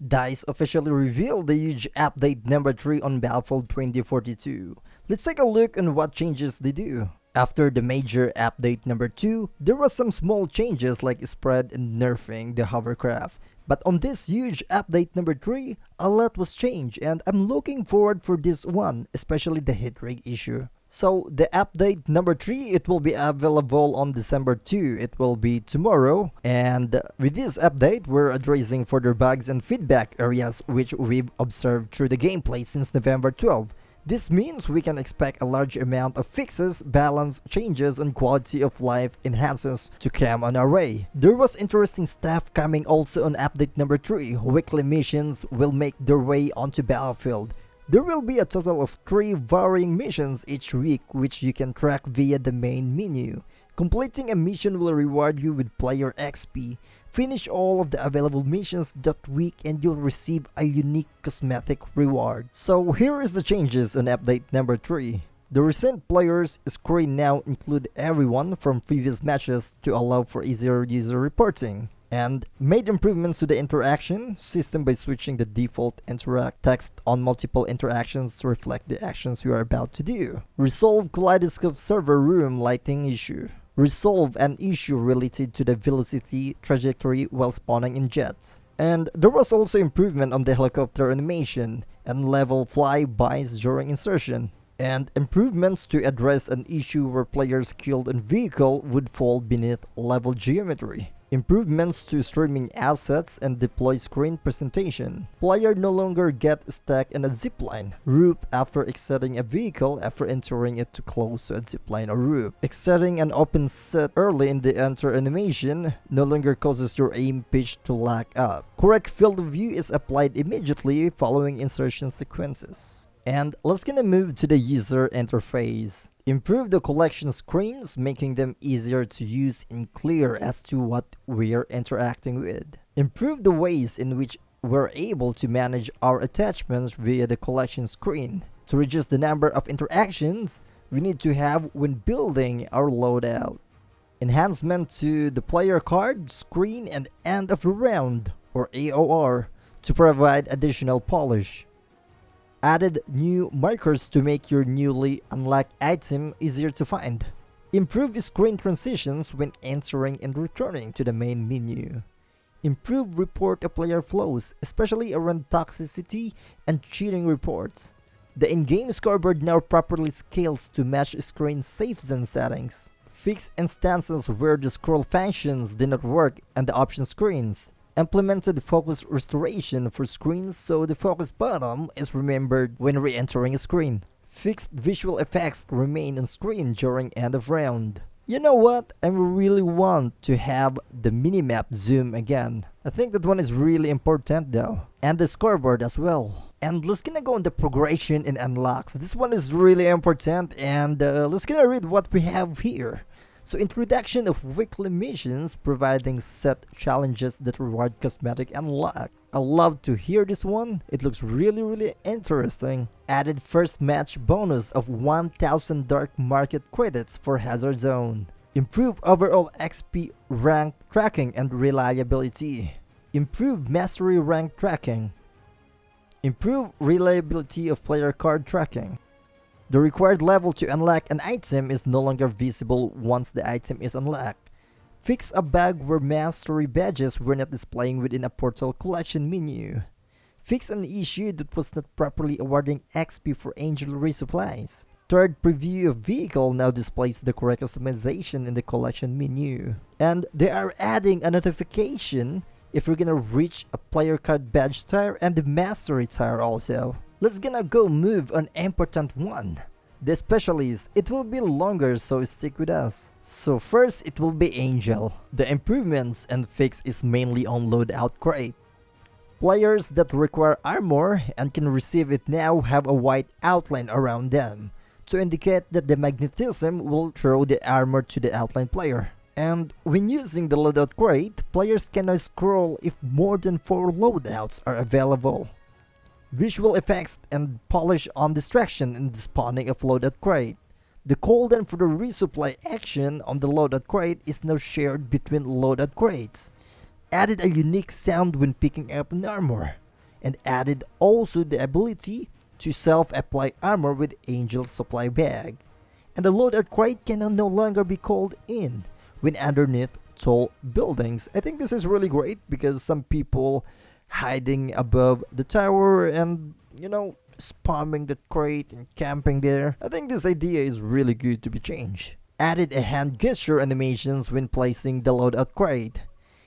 DICE officially revealed the huge update number 3 on Battlefield 2042. Let's take a look on what changes they do. After the major update number 2, there was some small changes like spread and nerfing the hovercraft. But on this huge update number 3, a lot was changed and I'm looking forward for this one, especially the hit rate issue. So the update number 3, it will be available on December 2. It will be tomorrow. And with this update, we're addressing further bugs and feedback areas which we've observed through the gameplay since November 12. This means we can expect a large amount of fixes, balance changes, and quality of life enhances to come on our way. There was interesting stuff coming also on update number 3. Weekly missions will make their way onto Battlefield. There will be a total of 3 varying missions each week which you can track via the main menu. Completing a mission will reward you with player XP. Finish all of the available missions that week and you'll receive a unique cosmetic reward. So here is the changes on update number 3. The recent players screen now include everyone from previous matches to allow for easier user reporting. And made improvements to the interaction system by switching the default interact text on multiple interactions to reflect the actions you are about to do. Resolve Kaleidoscope server room lighting issue. Resolve an issue related to the velocity trajectory while spawning in jets. And there was also improvement on the helicopter animation and level flybys during insertion. And improvements to address an issue where players killed in vehicle would fall beneath level geometry. Improvements to streaming assets and deploy screen presentation. Player no longer get stuck in a zipline roof after exiting a vehicle after entering it too close to a zipline or roof. Exiting an open set early in the enter animation no longer causes your aim pitch to lag up. Correct field of view is applied immediately following insertion sequences. And let's gonna move to the user interface. Improve the collection screens, making them easier to use and clear as to what we're interacting with. Improve the ways in which we're able to manage our attachments via the collection screen. To reduce the number of interactions we need to have when building our loadout. Enhancement to the player card, screen, and end of the round, or AOR, to provide additional polish. Added new markers to make your newly unlocked item easier to find. Improve screen transitions when entering and returning to the main menu. Improve report of player flows, especially around toxicity and cheating reports. The in-game scoreboard now properly scales to match screen safe zone settings. Fix instances where the scroll functions did not work and the option screens. Implemented focus restoration for screens so the focus button is remembered when re-entering a screen. Fixed visual effects remain on screen during end of round. You know what? I really want to have the minimap zoom again. I think that one is really important though. And the scoreboard as well. And let's gonna go on the progression and unlocks. This one is really important and let's gonna read what we have here. So introduction of weekly missions providing set challenges that reward cosmetic unlock. I love to hear this one. It looks really interesting. Added first match bonus of 1000 dark market credits for hazard zone. Improve overall XP rank tracking and reliability. Improve mastery rank tracking. Improve reliability of player card tracking. The required level to unlock an item is no longer visible once the item is unlocked. Fix a bug where mastery badges were not displaying within a portal collection menu. Fix an issue that was not properly awarding XP for angel resupplies. Third preview of vehicle now displays the correct customization in the collection menu. And they are adding a notification if you're gonna reach a player card badge tier and the mastery tier also. Let's gonna go move on important one. The specialist, it will be longer so stick with us. So first it will be Angel. The improvements and fix is mainly on loadout crate. Players that require armor and can receive it now have a white outline around them to indicate that the magnetism will throw the armor to the outline player. And when using the loadout crate, players can now scroll if more than 4 loadouts are available. Visual effects and polish on distraction in the spawning of loadout crate. The cooldown for the resupply action on the loadout crate is now shared between loadout crates. Added a unique sound when picking up an armor. and added also the ability to self-apply armor with Angel's supply bag. And the loadout crate can no longer be called in when underneath tall buildings. I think this is really great because some people hiding above the tower and, spamming the crate and camping there. I think this idea is really good to be changed. Added a hand gesture animations when placing the loadout crate.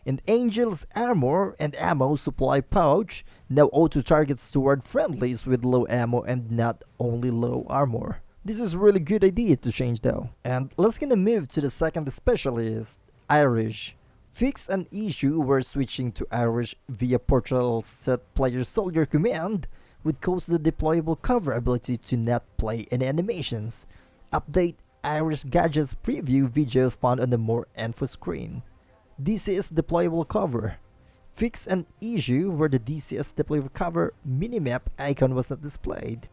And Angel's armor and ammo supply pouch now auto targets toward friendlies with low ammo and not only low armor. This is a really good idea to change though. And let's gonna move to the second specialist, Irish. Fix an issue where switching to Irish via portal set player soldier command would cause the deployable cover ability to not play any animations. Update Irish gadgets preview video found on the more info screen. DCS deployable cover. Fix an issue where the DCS deployable cover minimap icon was not displayed.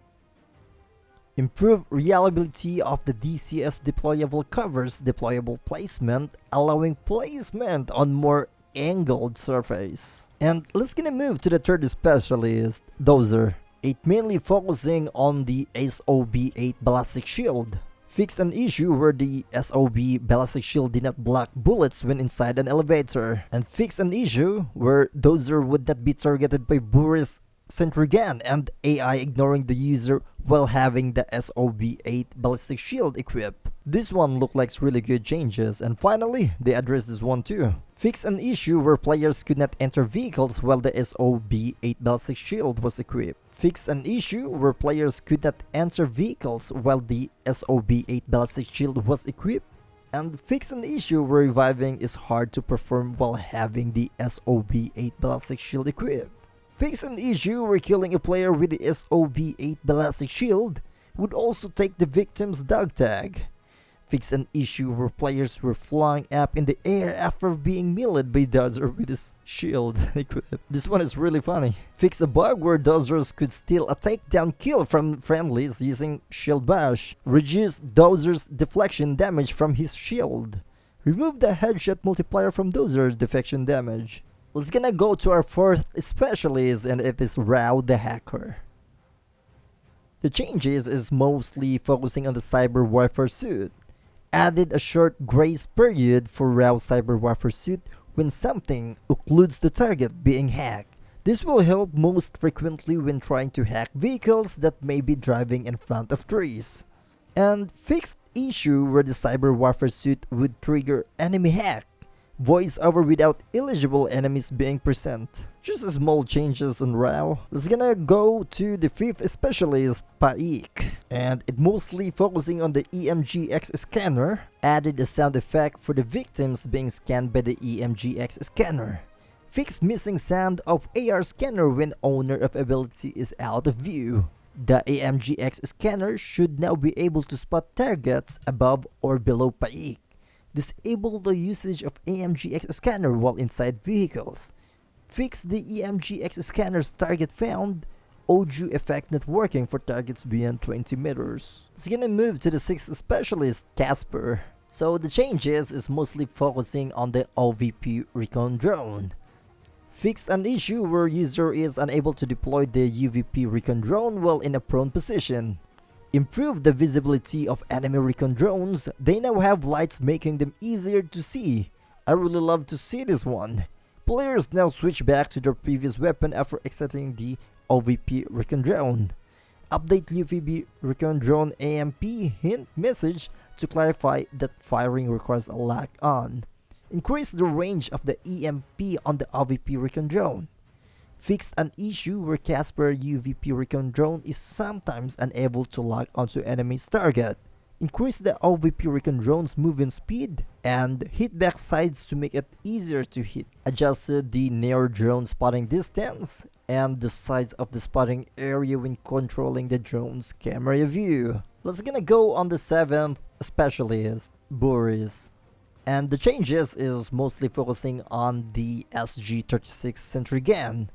Improve reliability of the DCS deployable covers deployable placement, allowing placement on more angled surface. And let's gonna move to the third specialist, Dozer. It mainly focusing on the SOB-8 ballistic shield. Fix an issue where the SOB ballistic shield did not block bullets when inside an elevator. And fix an issue where Dozer would not be targeted by Boris sentry gun and AI ignoring the user while having the SOB-8 ballistic shield equipped. This one looked like really good changes, and finally, they addressed this one too. Fix an issue where players could not enter vehicles while the SOB-8 ballistic shield was equipped. Fix an issue where players could not enter vehicles while the SOB-8 ballistic shield was equipped. And fix an issue where reviving is hard to perform while having the SOB-8 ballistic shield equipped. Fix an issue where killing a player with the SOB-8 ballistic shield would also take the victim's dog tag. Fix an issue where players were flying up in the air after being melee by Dozer with his shield equipped. This one is really funny. Fix a bug where Dozers could steal a takedown kill from friendlies using shield bash. Reduce Dozer's deflection damage from his shield. Remove the headshot multiplier from Dozer's deflection damage. Let's gonna go to our fourth specialist, and it is Rao the Hacker. The changes is mostly focusing on the cyber warfare suit. Added a short grace period for Rao cyber warfare suit when something occludes the target being hacked. This will help most frequently when trying to hack vehicles that may be driving in front of trees. And fixed issue where the cyber warfare suit would trigger enemy hack. Voice over without eligible enemies being present. Just small changes on Rao. Let's gonna go to the fifth specialist, Paik. And it mostly focusing on the EMGX scanner. Added a sound effect for the victims being scanned by the EMGX scanner. Fix missing sound of AR scanner when owner of ability is out of view. The AMGX scanner should now be able to spot targets above or below Paik. Disable the usage of AMGX scanner while inside vehicles. Fix the EMGX scanner's target found audio effect not working for targets beyond 20 meters. It's gonna move to the sixth specialist, Casper. So the changes is mostly focusing on the OVP recon drone. Fix an issue where user is unable to deploy the UVP recon drone while in a prone position. Improve the visibility of enemy recon drones. They now have lights making them easier to see. I really love to see this one. Players now switch back to their previous weapon after exiting the OVP recon drone. Update UVP recon drone AMP hint message to clarify that firing requires a lock on. Increase the range of the EMP on the OVP recon drone. Fixed an issue where Casper UVP recon drone is sometimes unable to lock onto enemy's target. Increase the OVP recon drone's movement speed and hit back sides to make it easier to hit. Adjusted the near drone spotting distance and the sides of the spotting area when controlling the drone's camera view. Let's gonna go on the seventh specialist, Boris. And the changes is mostly focusing on the SG-36 sentry gun.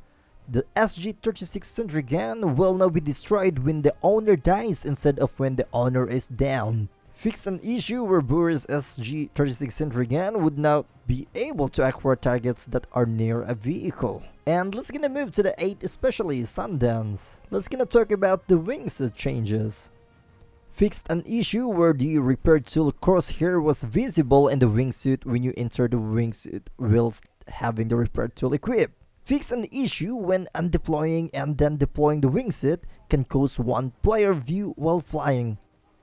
The SG-36 sentry gun will now be destroyed when the owner dies instead of when the owner is down. Fixed an issue where Burris SG-36 Sentry gun would not be able to acquire targets that are near a vehicle. And let's gonna move to the 8, especially Sundance. Let's gonna talk about the wingsuit changes. Fixed an issue where the repair tool crosshair was visible in the wingsuit when you enter the wingsuit whilst having the repair tool equipped. Fix an issue when undeploying and then deploying the wingsuit can cause one player view while flying.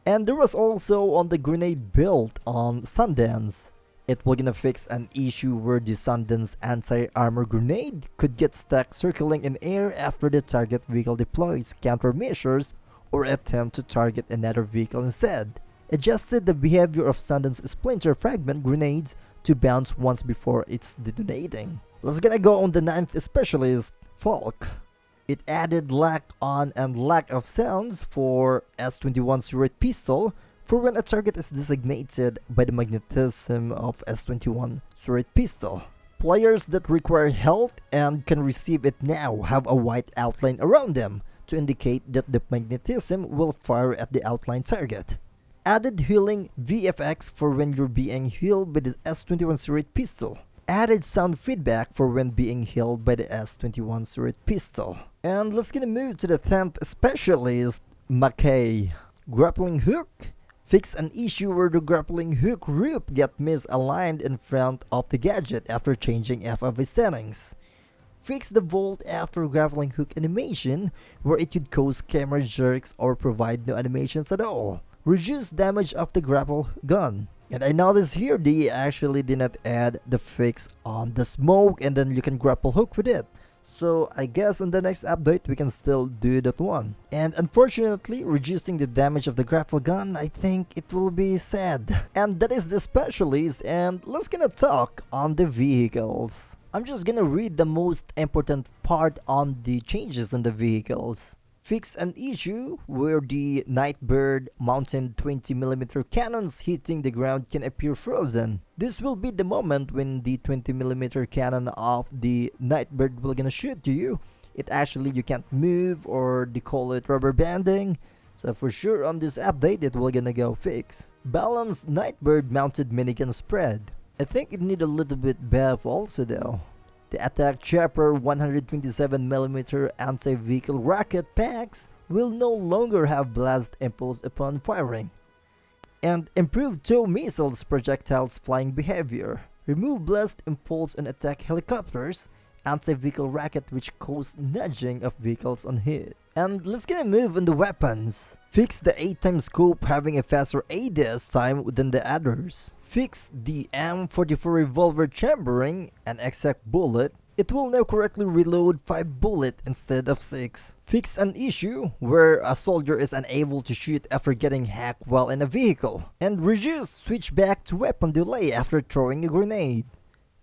And there was also on the grenade build on Sundance. It will gonna fix an issue where the Sundance anti-armor grenade could get stuck circling in air after the target vehicle deploys countermeasures or attempt to target another vehicle instead. Adjusted the behavior of Sundance splinter fragment grenades to bounce once before it's detonating. Let's gonna go on the 9th specialist, Falk. It added lack on and lack of sounds for S21 turret pistol for when a target is designated by the magnetism of S21 turret pistol. Players that require health and can receive it now have a white outline around them to indicate that the magnetism will fire at the outline target. Added healing VFX for when you're being healed by the S21 turret pistol. Added sound feedback for when being healed by the S21 turret pistol. And let's gonna move to the 10th specialist, Mackay. Grappling hook. Fix an issue where the grappling hook rope get misaligned in front of the gadget after changing FOV settings. Fix the vault after grappling hook animation where it could cause camera jerks or provide no animations at all. Reduce damage of the grapple gun. And I noticed here they actually did not add the fix on the smoke and then you can grapple hook with it. So I guess in the next update we can still do that one. And unfortunately, reducing the damage of the grapple gun, I think it will be sad. And that is the specialist, and let's gonna talk on the vehicles. I'm just gonna read the most important part on the changes in the vehicles. Fix an issue where the Nightbird mounted 20mm cannons hitting the ground can appear frozen. This will be the moment when the 20mm cannon of the Nightbird will gonna shoot to you. It actually you can't move, or they call it rubber banding. So for sure on this update it will gonna go fix. Balanced Nightbird mounted minigun spread. I think it need a little bit buff also though. The Attack Chopper 127mm anti-vehicle rocket packs will no longer have blast impulse upon firing. And improved tow missiles projectiles flying behavior. Remove blast impulse on attack helicopters, anti-vehicle rocket which cause nudging of vehicles on hit. And let's gonna move on the weapons. Fix the 8x scope having a faster ADS time than the others. Fix the M44 revolver chambering an exact bullet. It will now correctly reload 5 bullets instead of 6. Fix an issue where a soldier is unable to shoot after getting hacked while in a vehicle. And reduce switchback to weapon delay after throwing a grenade.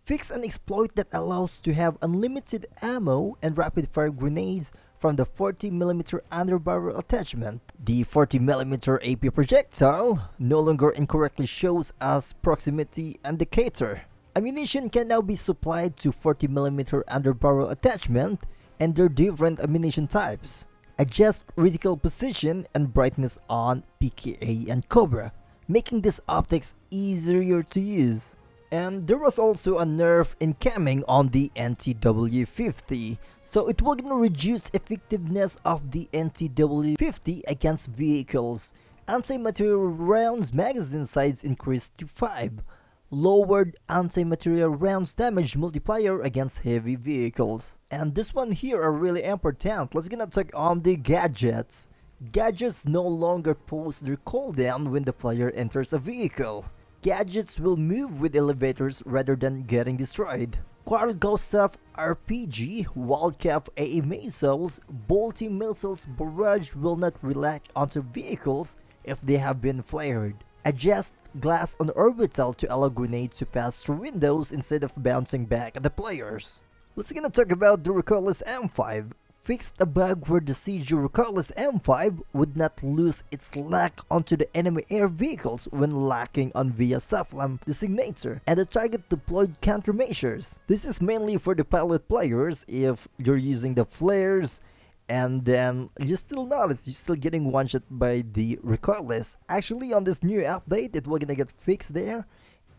Fix an exploit that allows to have unlimited ammo and rapid fire grenades from the 40mm underbarrel attachment. The 40mm AP projectile no longer incorrectly shows as proximity indicator. Ammunition can now be supplied to 40mm underbarrel attachment and their different ammunition types. Adjust reticle position and brightness on PKA and Cobra, making these optics easier to use. And there was also a nerf in camming on the NTW50, so it will gonna reduce effectiveness of the NTW50 against vehicles. Anti-material rounds magazine size increased to 5. Lowered anti-material rounds damage multiplier against heavy vehicles. And this one here are really important. Let's gonna talk on the gadgets. Gadgets no longer pose their cooldown when the player enters a vehicle. Gadgets will move with elevators rather than getting destroyed. Quad Gustav RPG, Wildcat AA missiles, bolty missiles barrage will not react onto vehicles if they have been flared. Adjust glass on orbital to allow grenades to pass through windows instead of bouncing back at the players. Let's gonna talk about the Recoilless M5. Fixed a bug where the CG Recoilless M5 would not lose its lock onto the enemy air vehicles when locking on via Saflam designator and the target deployed countermeasures. This is mainly for the pilot players if you're using the flares and then you still notice you're still getting one shot by the Recoilless. Actually, on this new update, it will gonna get fixed there,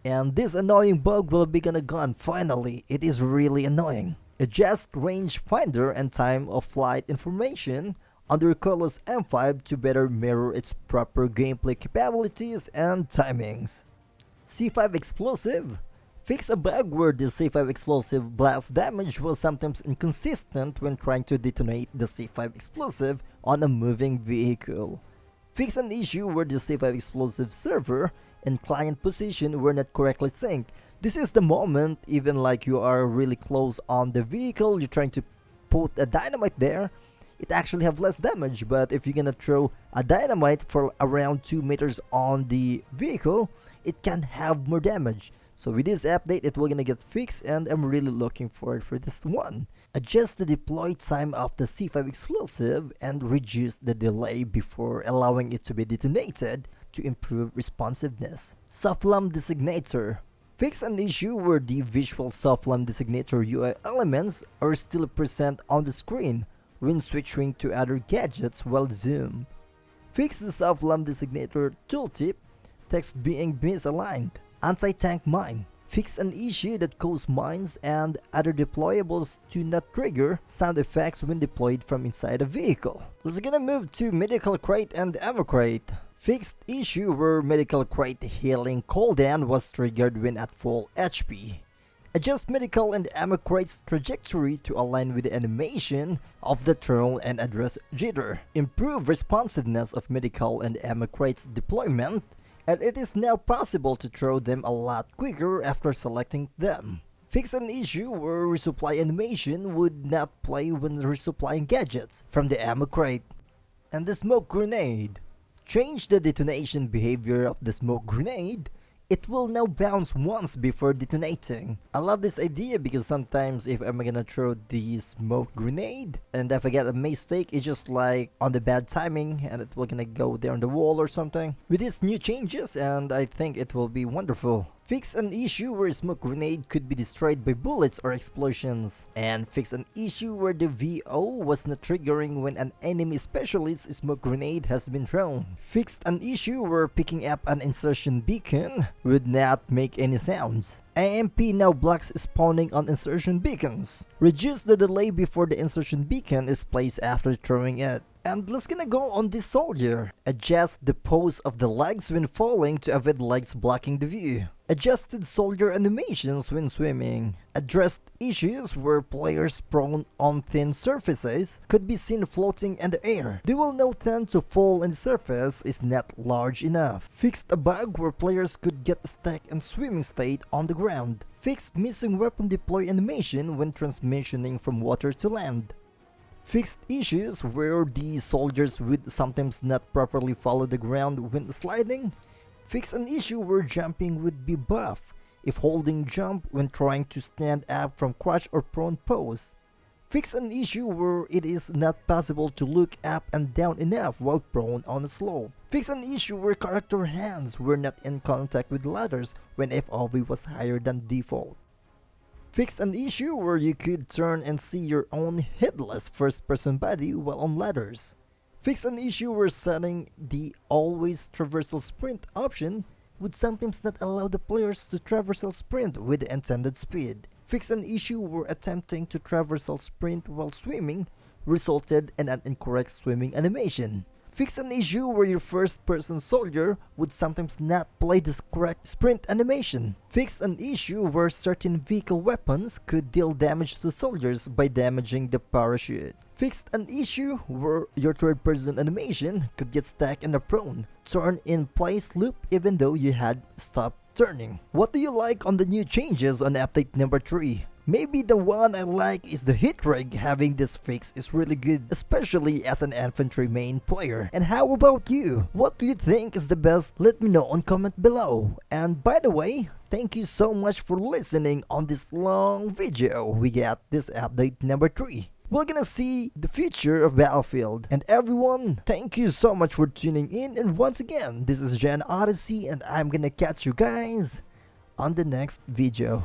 and this annoying bug will be gonna gone finally. It is really annoying. Adjust range finder and time of flight information on the Recoilless M5 to better mirror its proper gameplay capabilities and timings. C5 explosive. Fix a bug where the C5 explosive blast damage was sometimes inconsistent when trying to detonate the C5 explosive on a moving vehicle. Fix an issue where the C5 explosive server and client position were not correctly synced. This is the moment, even like you are really close on the vehicle, you're trying to put a dynamite there, it actually have less damage, but if you're gonna throw a dynamite for around 2 meters on the vehicle, it can have more damage. So with this update, it will gonna get fixed, and I'm really looking forward for this one. Adjust the deploy time of the C5 explosive and reduce the delay before allowing it to be detonated to improve responsiveness. Soft LAM designator. Fix an issue where the visual soft LAM designator UI elements are still present on the screen when switching to other gadgets while zoom. Fix the soft LAM designator tooltip text being misaligned. Anti-tank mine. Fix an issue that caused mines and other deployables to not trigger sound effects when deployed from inside a vehicle. Let's gonna move to medical crate and ammo crate. Fixed issue where medical crate healing cooldown was triggered when at full HP. Adjust medical and ammo crate's trajectory to align with the animation of the throw and address jitter. Improve responsiveness of medical and ammo crate's deployment, and it is now possible to throw them a lot quicker after selecting them. Fix an issue where resupply animation would not play when resupplying gadgets from the ammo crate. And the smoke grenade. Change the detonation behavior of the smoke grenade. It will now bounce once before detonating. I love this idea because sometimes if I'm gonna throw the smoke grenade and if I get a mistake, it's just like on the bad timing and it will gonna go there on the wall or something. With these new changes, and I think it will be wonderful. Fix an issue where a smoke grenade could be destroyed by bullets or explosions. And fix an issue where the VO was not triggering when an enemy specialist smoke grenade has been thrown. Fixed an issue where picking up an insertion beacon would not make any sounds. AMP now blocks spawning on insertion beacons. Reduce the delay before the insertion beacon is placed after throwing it. And let's gonna go on this soldier. Adjust the pose of the legs when falling to avoid legs blocking the view. Adjusted soldier animations when swimming. Addressed issues where players prone on thin surfaces could be seen floating in the air. They will now tend to fall and the surface is not large enough. Fixed a bug where players could get stuck in swimming state on the ground. Fixed missing weapon deploy animation when transitioning from water to land. Fixed issues where the soldiers would sometimes not properly follow the ground when sliding. Fix an issue where jumping would be buffed if holding jump when trying to stand up from crouch or prone pose. Fix an issue where it is not possible to look up and down enough while prone on a slope. Fix an issue where character hands were not in contact with ladders when FOV was higher than default. Fix an issue where you could turn and see your own headless first-person body while on ladders. Fix an issue where setting the always traversal sprint option would sometimes not allow the players to traversal sprint with the intended speed. Fix an issue where attempting to traversal sprint while swimming resulted in an incorrect swimming animation. Fix an issue where your first-person soldier would sometimes not play the correct sprint animation. Fix an issue where certain vehicle weapons could deal damage to soldiers by damaging the parachute. Fixed an issue where your third-person animation could get stuck in a prone, turn in place loop even though you had stopped turning. What do you like on the new changes on update number 3? Maybe the one I like is the hit rig. Having this fix is really good, especially as an infantry main player. And how about you? What do you think is the best? Let me know on comment below. And by the way, thank you so much for listening on this long video. We got this update number 3. We're gonna see the future of Battlefield. And everyone, thank you so much for tuning in. And once again, this is Gen-Odyssey and I'm gonna catch you guys on the next video.